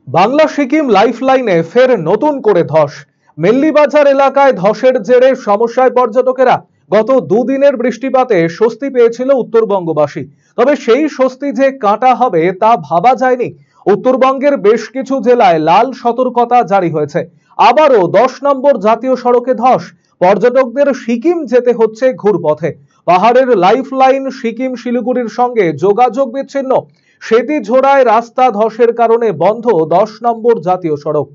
বাংলা সিকিম লাইফলাইনে ফের নতুন করে ধস। মেল্লিবাজার এলাকায় ধসের জেরে সমস্যায় পর্যটকেরা। গত দুদিনের বৃষ্টিপাতে স্বস্তি পেয়েছিল উত্তরবঙ্গবাসী, তবে সেই স্বস্তি যে কাঁটা হবে তা ভাবা যায়নি। উত্তরবঙ্গের বেশ কিছু জেলায় লাল সতর্কতা জারি হয়েছে। আবারও 10 নম্বর জাতীয় সড়কে ধস। পর্যটকদের সিকিম যেতে হচ্ছে ঘুরপথে। পাহাড়ের লাইফলাইন সিকিম শিলিগুড়ির সঙ্গে যোগাযোগ বিচ্ছিন্ন। সেতিঝোড়ায় রাস্তা ধসের কারণে বন্ধ 10 নম্বর জাতীয় সড়ক।